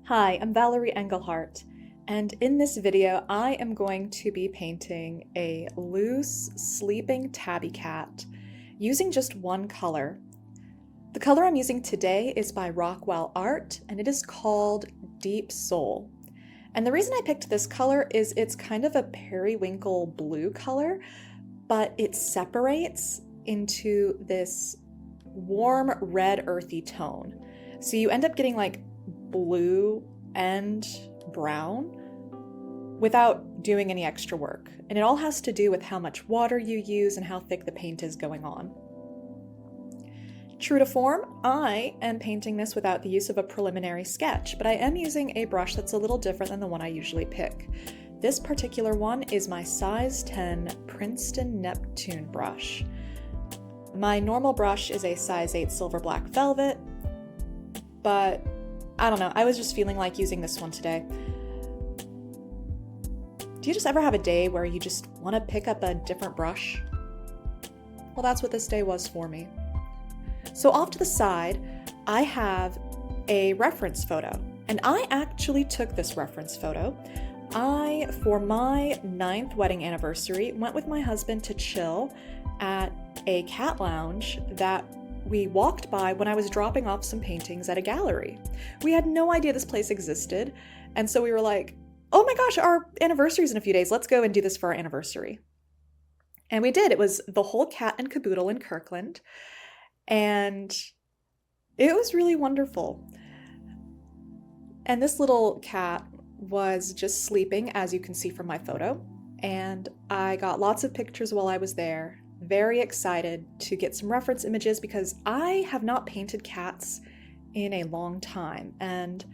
Hi, I'm Valerie Engelhart, and in this video I am going to be painting a loose, sleeping tabby cat using just one color. The color I'm using today is by Rockwell Art, and it is called Deep Soul. And the reason I picked this color is it's kind of a periwinkle blue color, but it separates into this warm red earthy tone. So you end up getting like blue and brown without doing any extra work. And it all has to do with how much water you use and how thick the paint is going on. True to form, I am painting this without the use of a preliminary sketch, but I am using a brush that's a little different than the one I usually pick. This particular one is my size 10 Princeton Neptune brush. My normal brush is a size 8 silver black velvet, but I don't know, I was just feeling like using this one today. Do you just ever have a day where you just want to pick up a different brush? Well, that's what this day was for me. So off to the side, I have a reference photo, and I actually took this reference photo. For my 9th wedding anniversary, went with my husband to chill at a cat lounge that we walked by when I was dropping off some paintings at a gallery. We had no idea this place existed, and so we were like, oh my gosh, our anniversary's in a few days, let's go and do this for our anniversary. And we did. It was the whole cat and caboodle in Kirkland, and it was really wonderful. And this little cat was just sleeping, as you can see from my photo, and I got lots of pictures while I was there. Very excited to get some reference images because I have not painted cats in a long time, and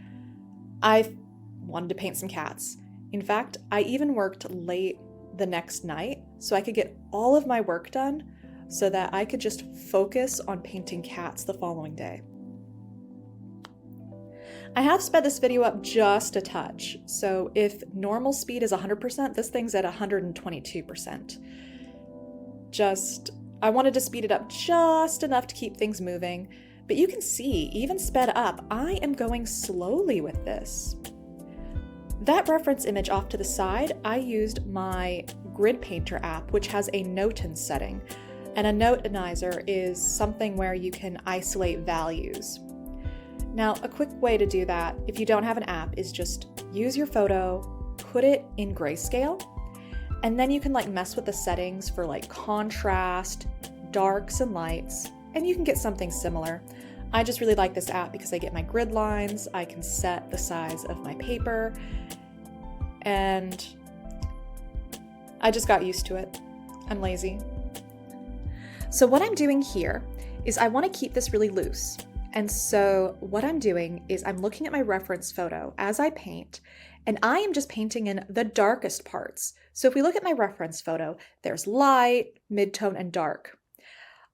I wanted to paint some cats. In fact, I even worked late the next night so I could get all of my work done so that I could just focus on painting cats the following day. I have sped this video up just a touch, so if normal speed is 100%, this thing's at 122%. I wanted to speed it up just enough to keep things moving, but you can see, even sped up, I am going slowly with this. That reference image off to the side, I used my Grid Painter app, which has a noten setting, and a notenizer is something where you can isolate values. Now, a quick way to do that, if you don't have an app, is just use your photo, put it in grayscale, and then you can mess with the settings for contrast, darks and lights, and you can get something similar. I just really like this app because I get my grid lines, I can set the size of my paper, and I just got used to it. I'm lazy. So what I'm doing here is I want to keep this really loose. And so what I'm doing is I'm looking at my reference photo as I paint, and I am just painting in the darkest parts. So if we look at my reference photo, there's light, mid-tone, and dark.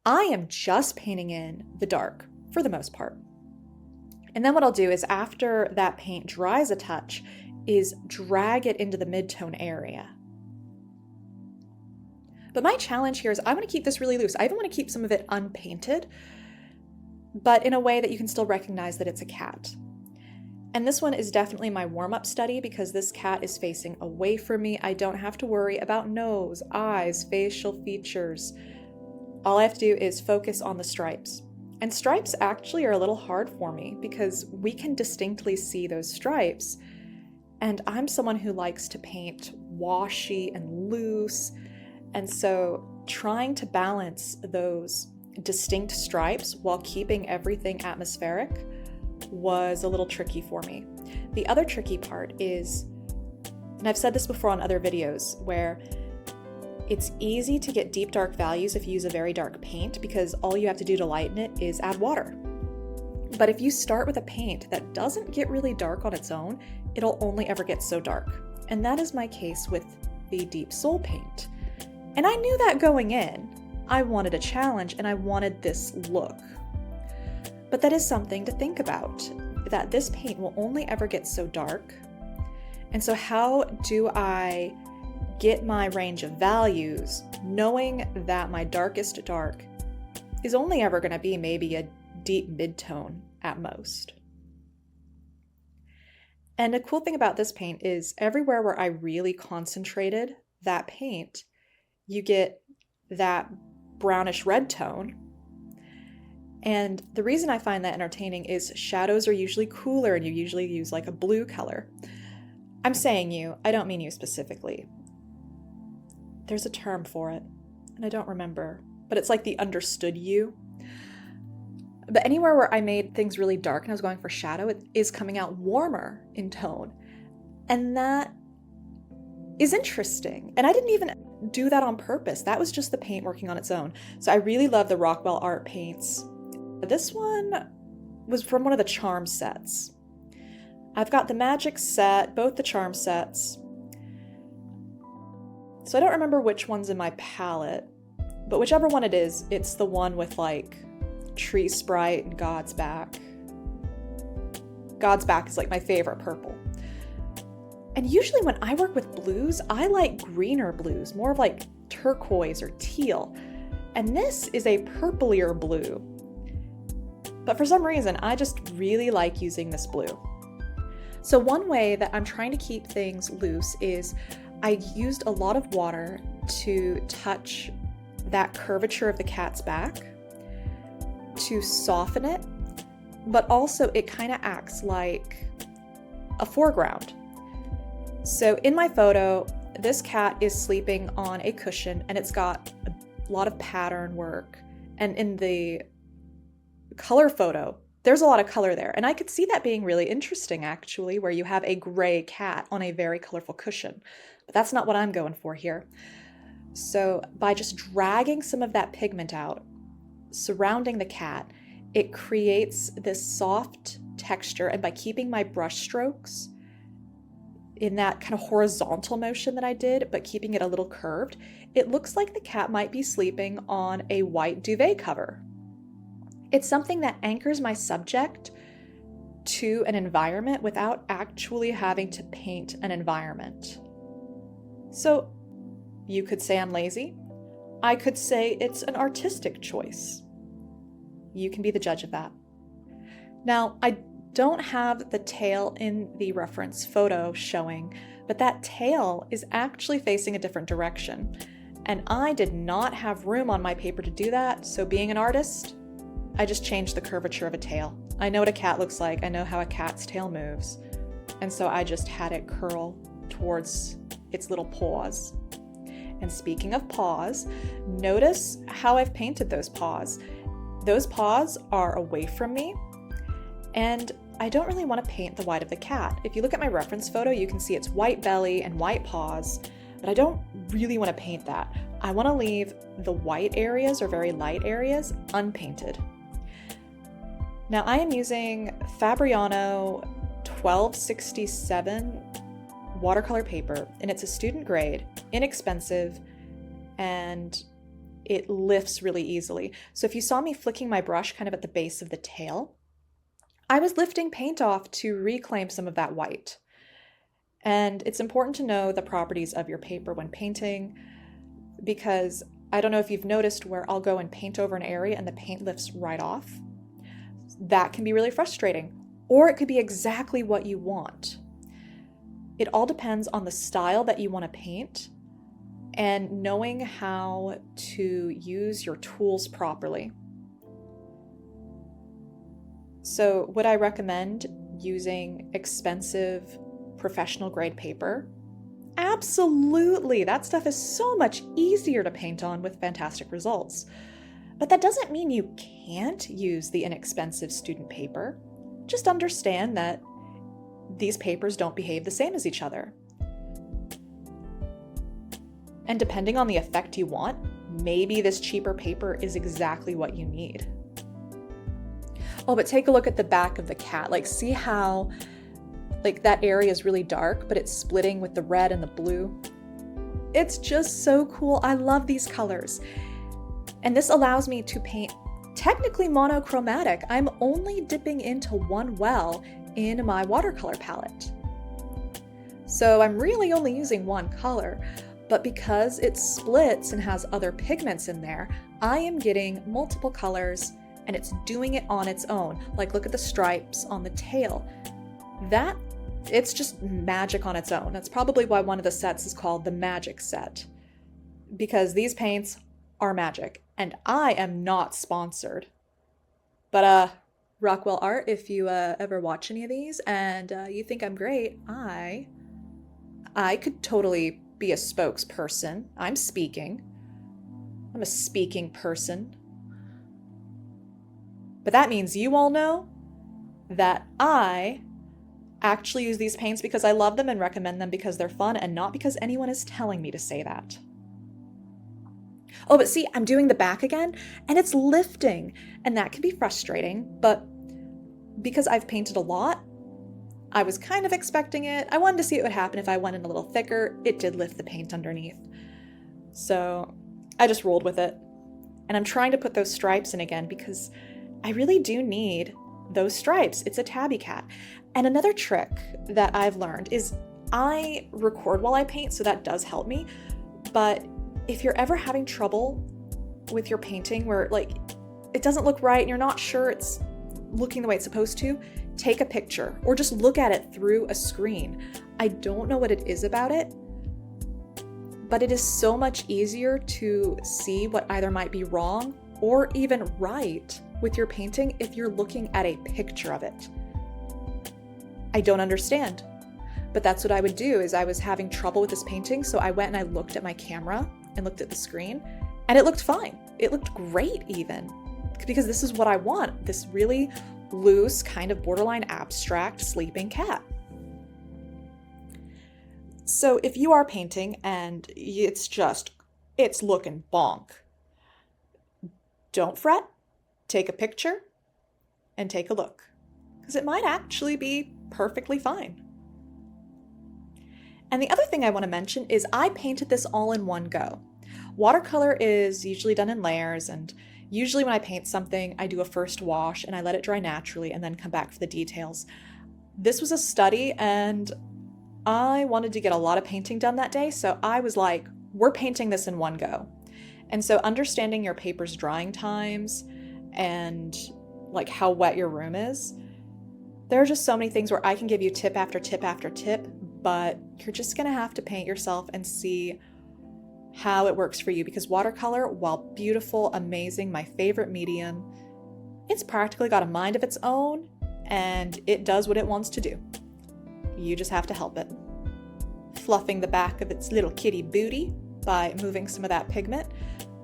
I am just painting in the dark for the most part. And then what I'll do is after that paint dries a touch is drag it into the mid-tone area. But my challenge here is I want to keep this really loose. I even want to keep some of it unpainted, but in a way that you can still recognize that it's a cat. And this one is definitely my warm-up study because this cat is facing away from me. I don't have to worry about nose, eyes, facial features. All I have to do is focus on the stripes. And stripes actually are a little hard for me because we can distinctly see those stripes. And I'm someone who likes to paint washy and loose. And so trying to balance those distinct stripes while keeping everything atmospheric was a little tricky for me. The other tricky part is, and I've said this before on other videos, where it's easy to get deep dark values if you use a very dark paint because all you have to do to lighten it is add water. But if you start with a paint that doesn't get really dark on its own, it'll only ever get so dark. And that is my case with the Deep Soul paint. And I knew that going in. I wanted a challenge and I wanted this look. But that is something to think about, that this paint will only ever get so dark. And so how do I get my range of values knowing that my darkest dark is only ever going to be maybe a deep mid-tone at most? And a cool thing about this paint is everywhere where I really concentrated that paint, you get that brownish red tone. And the reason I find that entertaining is shadows are usually cooler and you usually use like a blue color. I'm saying you, I don't mean you specifically. There's a term for it, and I don't remember, but it's like the understood you. But anywhere where I made things really dark and I was going for shadow, it is coming out warmer in tone. And that is interesting. And I didn't even do that on purpose. That was just the paint working on its own. So I really love the Rockwell art paints. This one was from one of the charm sets. I've got the magic set, both the charm sets. So I don't remember which one's in my palette, but whichever one it is, it's the one with like Tree Sprite and God's Back. God's Back is like my favorite purple. And usually when I work with blues, I like greener blues, more of like turquoise or teal. And this is a purplier blue. But for some reason, I just really like using this blue. So one way that I'm trying to keep things loose is I used a lot of water to touch that curvature of the cat's back to soften it, but also it kind of acts like a foreground. So in my photo, this cat is sleeping on a cushion and it's got a lot of pattern work. And in the color photo, there's a lot of color there. And I could see that being really interesting actually, where you have a gray cat on a very colorful cushion. But that's not what I'm going for here. So by just dragging some of that pigment out, surrounding the cat, it creates this soft texture. And by keeping my brush strokes in that kind of horizontal motion that I did, but keeping it a little curved, it looks like the cat might be sleeping on a white duvet cover. It's something that anchors my subject to an environment without actually having to paint an environment. So you could say I'm lazy. I could say it's an artistic choice. You can be the judge of that. Now, I don't have the tail in the reference photo showing, but that tail is actually facing a different direction. And I did not have room on my paper to do that, so being an artist, I just changed the curvature of a tail. I know what a cat looks like. I know how a cat's tail moves. And so I just had it curl towards its little paws. And speaking of paws, notice how I've painted those paws. Those paws are away from me, and I don't really want to paint the white of the cat. If you look at my reference photo, you can see it's white belly and white paws, but I don't really want to paint that. I want to leave the white areas or very light areas unpainted. Now I am using Fabriano 1267 watercolor paper, and it's a student grade, inexpensive, and it lifts really easily. So if you saw me flicking my brush kind of at the base of the tail, I was lifting paint off to reclaim some of that white. And it's important to know the properties of your paper when painting, because I don't know if you've noticed where I'll go and paint over an area and the paint lifts right off. That can be really frustrating, or it could be exactly what you want. It all depends on the style that you want to paint and knowing how to use your tools properly. So would I recommend using expensive professional grade paper? Absolutely! That stuff is so much easier to paint on with fantastic results. But that doesn't mean you can't use the inexpensive student paper. Just understand that these papers don't behave the same as each other. And depending on the effect you want, maybe this cheaper paper is exactly what you need. Oh, but take a look at the back of the cat. Like, see how that area is really dark, but it's splitting with the red and the blue? It's just so cool. I love these colors. And this allows me to paint technically monochromatic. I'm only dipping into one well in my watercolor palette. So I'm really only using one color, but because it splits and has other pigments in there, I am getting multiple colors and it's doing it on its own. Like, look at the stripes on the tail. That it's just magic on its own. That's probably why one of the sets is called the Magic Set, because these paints are magic, and I am not sponsored. But Rockwell Art, if you ever watch any of these and you think I'm great, I could totally be a spokesperson. I'm a speaking person. But that means you all know that I actually use these paints because I love them and recommend them because they're fun and not because anyone is telling me to say that. Oh, but see, I'm doing the back again and it's lifting, and that can be frustrating, but because I've painted a lot, I was kind of expecting it. I wanted to see what would happen if I went in a little thicker. It did lift the paint underneath. So I just rolled with it. And I'm trying to put those stripes in again because I really do need those stripes. It's a tabby cat. And another trick that I've learned is I record while I paint, so that does help me. But if you're ever having trouble with your painting where like it doesn't look right and you're not sure it's looking the way it's supposed to, take a picture or just look at it through a screen. I don't know what it is about it, but it is so much easier to see what either might be wrong or even right with your painting if you're looking at a picture of it. I don't understand, but that's what I would do. Is I was having trouble with this painting, so I went and I looked at my camera and looked at the screen, and it looked fine. It looked great even, because this is what I want, this really loose, kind of borderline abstract sleeping cat. So if you are painting and it's looking bonk, don't fret, take a picture and take a look, because it might actually be perfectly fine. And the other thing I want to mention is I painted this all in one go. Watercolor is usually done in layers, and usually when I paint something, I do a first wash and I let it dry naturally and then come back for the details. This was a study and I wanted to get a lot of painting done that day, so I was like, we're painting this in one go. And so understanding your paper's drying times and like how wet your room is, there are just so many things where I can give you tip after tip after tip, but you're just gonna have to paint yourself and see how it works for you, because watercolor, while beautiful, amazing, my favorite medium, it's practically got a mind of its own and it does what it wants to do. You just have to help it. Fluffing the back of its little kitty booty by moving some of that pigment.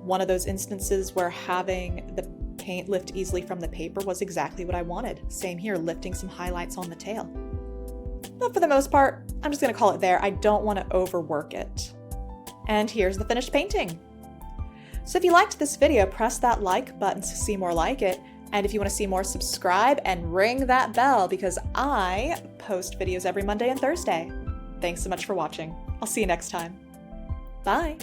One of those instances where having the paint lift easily from the paper was exactly what I wanted. Same here, lifting some highlights on the tail. But for the most part, I'm just gonna call it there. I don't wanna overwork it. And here's the finished painting. So if you liked this video, press that like button to see more like it. And if you want to see more, subscribe and ring that bell, because I post videos every Monday and Thursday. Thanks so much for watching. I'll see you next time. Bye.